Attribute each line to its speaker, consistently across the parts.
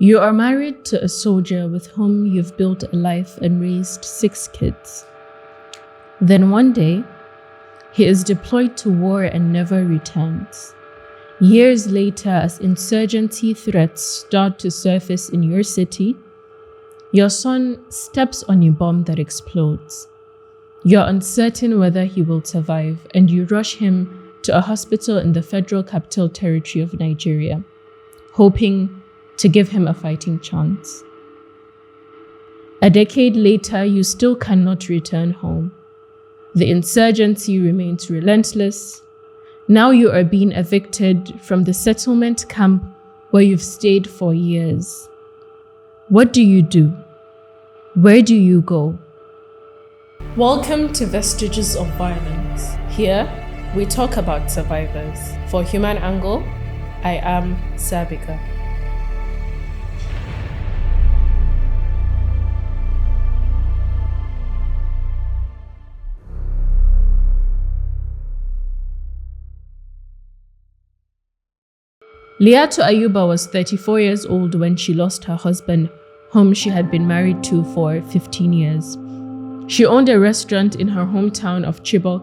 Speaker 1: You are married to a soldier with whom you've built a life and raised 6 kids. Then one day, he is deployed to war and never returns. Years later, as insurgency threats start to surface in your city, your son steps on a bomb that explodes. You're uncertain whether he will survive, and you rush him to a hospital in the Federal Capital Territory of Nigeria, hoping to give him a fighting chance. A decade later, you still cannot return home. The insurgency remains relentless. Now you are being evicted from the settlement camp where you've stayed for years. What do you do? Where do you go? Welcome to Vestiges of Violence. Here, we talk about survivors. For Human Angle, I am Sabika. Liatu Ayuba was 34 years old when she lost her husband, whom she had been married to for 15 years. She owned a restaurant in her hometown of Chibok,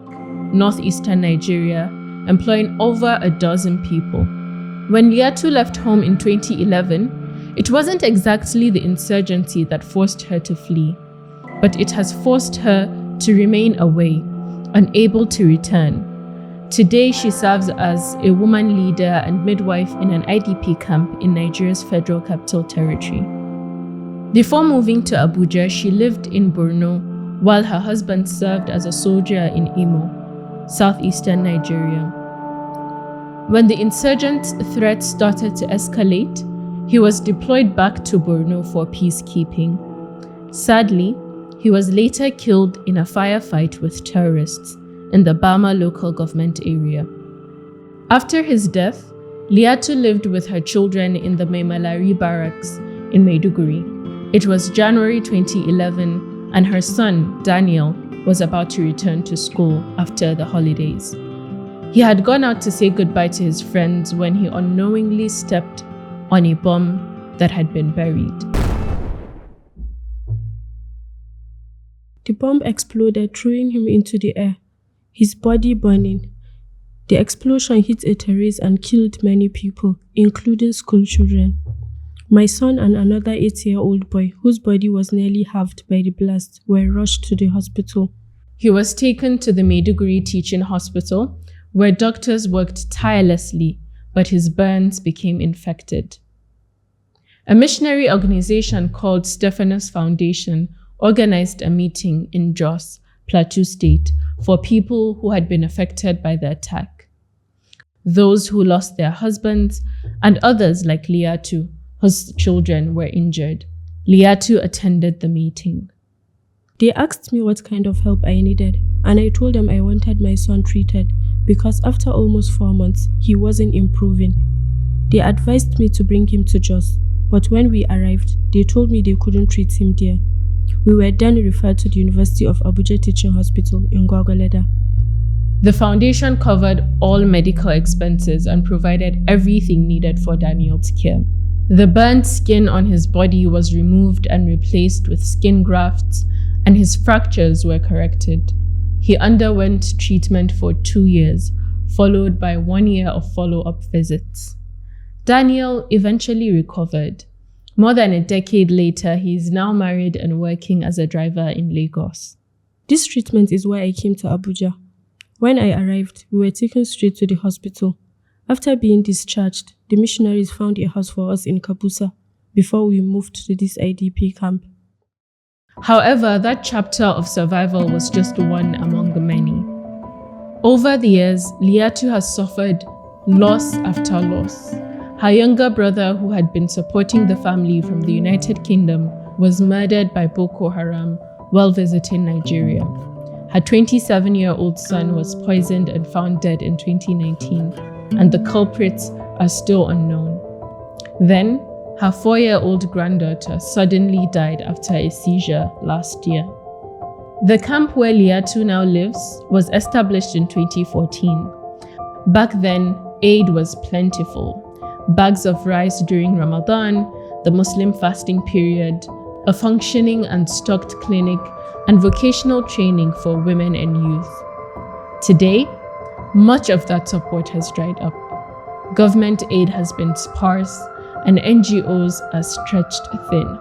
Speaker 1: northeastern Nigeria, employing over a dozen people. When Liatu left home in 2011, it wasn't exactly the insurgency that forced her to flee, but it has forced her to remain away, unable to return. Today, she serves as a woman leader and midwife in an IDP camp in Nigeria's Federal Capital Territory. Before moving to Abuja, she lived in Borno while her husband served as a soldier in Imo, southeastern Nigeria. When the insurgent threat started to escalate, he was deployed back to Borno for peacekeeping. Sadly, he was later killed in a firefight with terrorists in the Bama local government area. After his death, Liatu lived with her children in the Maimalari barracks in Maiduguri. It was January 2011, and her son, Daniel, was about to return to school after the holidays. He had gone out to say goodbye to his friends when he unknowingly stepped on a bomb that had been buried.
Speaker 2: The bomb exploded, throwing him into the air, his body burning. The explosion hit a terrace and killed many people, including school children. My son and another 8-year-old boy, whose body was nearly halved by the blast, were rushed to the hospital.
Speaker 1: He was taken to the Maiduguri Teaching Hospital, where doctors worked tirelessly, but his burns became infected. A missionary organization called Stephanus Foundation organized a meeting in Jos, Plateau State, for people who had been affected by the attack. Those who lost their husbands and others like Liatu, whose children were injured. Liatu attended the meeting.
Speaker 2: They asked me what kind of help I needed, and I told them I wanted my son treated because after almost 4 months, he wasn't improving. They advised me to bring him to Jos, but when we arrived, they told me they couldn't treat him there. We were then referred to the University of Abuja Teaching Hospital in Gwagwalada.
Speaker 1: The foundation covered all medical expenses and provided everything needed for Daniel's care. The burnt skin on his body was removed and replaced with skin grafts, and his fractures were corrected. He underwent treatment for 2 years, followed by 1 year of follow-up visits. Daniel eventually recovered. More than a decade later, he is now married and working as a driver in Lagos.
Speaker 2: This treatment is why I came to Abuja. When I arrived, we were taken straight to the hospital. After being discharged, the missionaries found a house for us in Kabusa before we moved to this IDP camp.
Speaker 1: However, that chapter of survival was just one among many. Over the years, Liatu has suffered loss after loss. Her younger brother, who had been supporting the family from the United Kingdom, was murdered by Boko Haram while visiting Nigeria. Her 27-year-old son was poisoned and found dead in 2019, and the culprits are still unknown. Then, her 4-year-old granddaughter suddenly died after a seizure last year. The camp where Liatu now lives was established in 2014. Back then, aid was plentiful. Bags of rice during Ramadan, the Muslim fasting period, a functioning and stocked clinic, and vocational training for women and youth. Today, much of that support has dried up. Government aid has been sparse, and NGOs are stretched thin.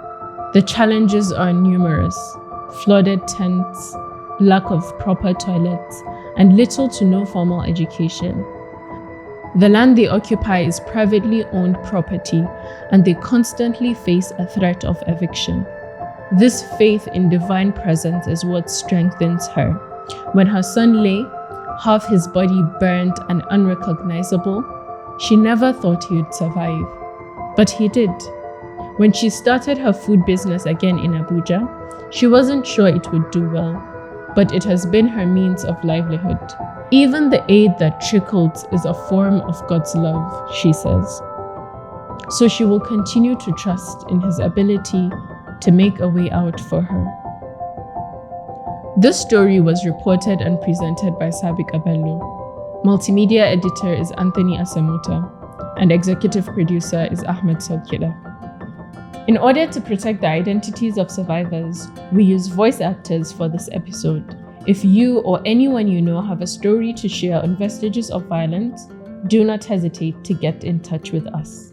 Speaker 1: The challenges are numerous: flooded tents, lack of proper toilets, and little to no formal education. The land they occupy is privately owned property, and they constantly face a threat of eviction. This faith in divine presence is what strengthens her. When her son lay, half his body burnt and unrecognizable, she never thought he would survive. But he did. When she started her food business again in Abuja, she wasn't sure it would do well, but it has been her means of livelihood. Even the aid that trickles is a form of God's love, she says. So she will continue to trust in His ability to make a way out for her. This story was reported and presented by Sabik Abello. Multimedia editor is Anthony Asamuta, and executive producer is Ahmed Salkila. In order to protect the identities of survivors, we use voice actors for this episode. If you or anyone you know have a story to share on vestiges of violence, do not hesitate to get in touch with us.